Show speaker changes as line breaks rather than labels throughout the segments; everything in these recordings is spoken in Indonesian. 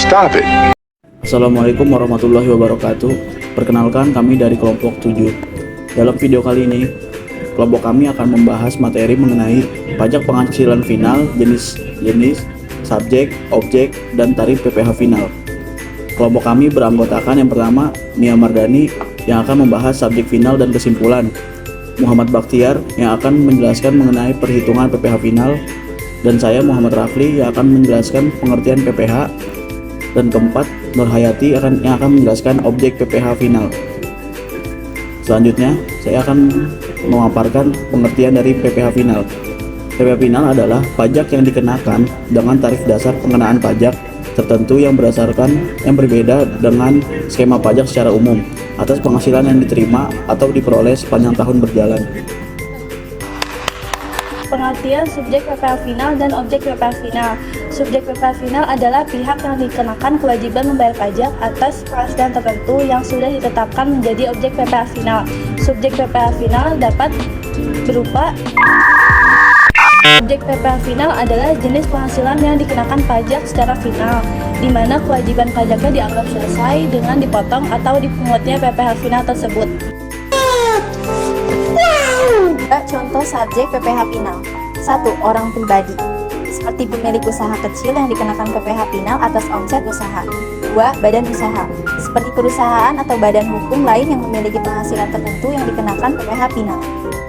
Stop it.
Assalamualaikum warahmatullahi wabarakatuh. Perkenalkan, kami dari kelompok 7. Dalam video kali ini, kelompok kami akan membahas materi mengenai pajak penghasilan final, jenis-jenis, subjek, objek, dan tarif PPh final. Kelompok kami beranggotakan yang pertama, Mia Mardani yang akan membahas subjek final dan kesimpulan, Muhammad Bakhtiar yang akan menjelaskan mengenai perhitungan PPh final, dan saya Muhammad Rafli yang akan menjelaskan pengertian PPh, dan keempat Nur Hayati yang akan menjelaskan objek PPh final. Selanjutnya saya akan memaparkan pengertian dari PPh final. PPh final adalah pajak yang dikenakan dengan tarif dasar pengenaan pajak tertentu yang berbeda dengan skema pajak secara umum atas penghasilan yang diterima atau diperoleh sepanjang tahun berjalan.
Pengertian subjek PPh final dan objek PPh final. Subjek PPh final adalah pihak yang dikenakan kewajiban membayar pajak atas penghasilan tertentu yang sudah ditetapkan menjadi objek PPh final. Subjek PPh final dapat berupa objek PPh final adalah jenis penghasilan yang dikenakan pajak secara final, di mana kewajiban pajaknya dianggap selesai dengan dipotong atau dipungutnya PPh final tersebut.
Contoh subjek PPh final. 1. Orang pribadi, seperti pemilik usaha kecil yang dikenakan PPh final atas omset usaha. 2. Badan usaha, seperti perusahaan atau badan hukum lain yang memiliki penghasilan tertentu yang dikenakan PPh final.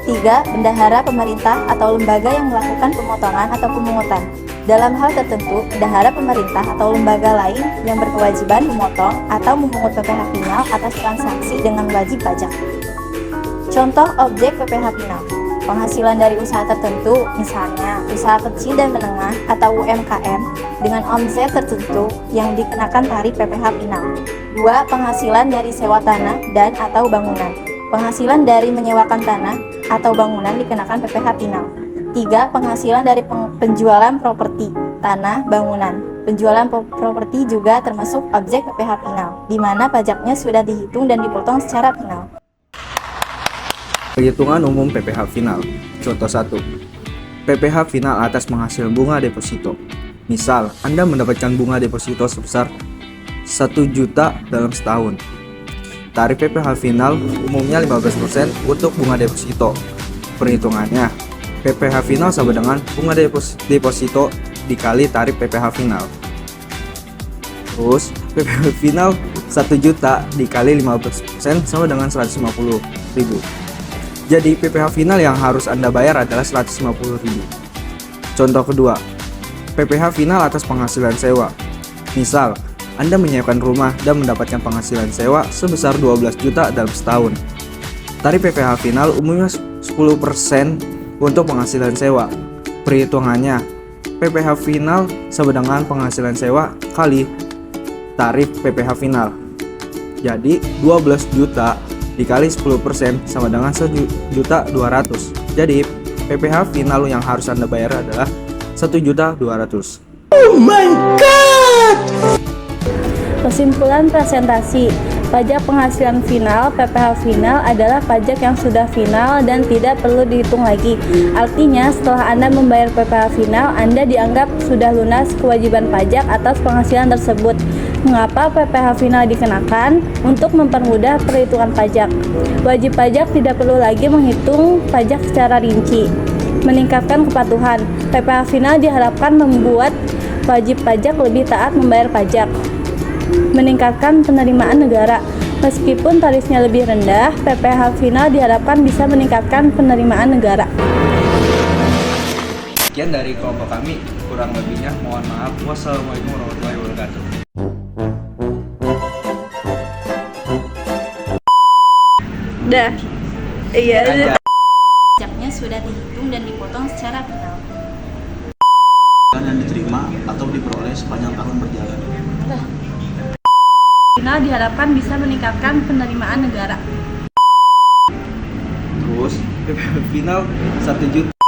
3. Bendahara pemerintah atau lembaga yang melakukan pemotongan atau pemungutan. Dalam hal tertentu, bendahara pemerintah atau lembaga lain yang berkewajiban memotong atau memungut PPh final atas transaksi dengan wajib pajak. Contoh objek PPh final. Penghasilan dari usaha tertentu, misalnya usaha kecil dan menengah atau UMKM dengan omset tertentu yang dikenakan tarif PPh final. 2. Penghasilan dari sewa tanah dan atau bangunan. Penghasilan dari menyewakan tanah atau bangunan dikenakan PPh final. 3. Penghasilan dari penjualan properti, tanah, bangunan. Penjualan properti juga termasuk objek PPh final, di mana pajaknya sudah dihitung dan dipotong secara final.
Perhitungan umum PPh final. Contoh 1. PPh final atas penghasil bunga deposito. Misal, Anda mendapatkan bunga deposito sebesar 1 juta dalam setahun. Tarif PPh final umumnya 15% untuk bunga deposito. Perhitungannya, PPh final sama dengan bunga deposito dikali tarif PPh final. Terus, PPh final 1 juta dikali 15% sama dengan 150.000. Jadi PPh final yang harus Anda bayar adalah 150.000. Contoh kedua, PPh final atas penghasilan sewa. Misal, Anda menyewakan rumah dan mendapatkan penghasilan sewa sebesar 12 juta dalam setahun. Tarif PPh final umumnya 10% untuk penghasilan sewa. Perhitungannya, PPh final sama dengan penghasilan sewa kali tarif PPh final. Jadi 12 juta dikali 10% sama dengan 1.200.000. Jadi PPh final yang harus Anda bayar adalah 1.200.000.
Oh my god!
Kesimpulan presentasi. Pajak penghasilan final PPh final adalah pajak yang sudah final dan tidak perlu dihitung lagi. Artinya, setelah Anda membayar PPh final, Anda dianggap sudah lunas kewajiban pajak atas penghasilan tersebut. Mengapa PPh final dikenakan? Untuk mempermudah perhitungan pajak. Wajib pajak tidak perlu lagi menghitung pajak secara rinci. Meningkatkan kepatuhan. PPh final diharapkan membuat wajib pajak lebih taat membayar pajak. Meningkatkan penerimaan negara. Meskipun tarifnya lebih rendah, PPh final diharapkan bisa meningkatkan penerimaan negara.
Sekian dari kelompok kami, kurang lebihnya mohon maaf. Wassalamualaikum warahmatullahi wabarakatuh.
Dah. Iya.
Pajaknya sudah dihitung dan dipotong secara final.
Yang diterima atau diperoleh sepanjang tahun berjalan.
Final diharapkan bisa meningkatkan penerimaan negara.
Terus PPh final 1 juta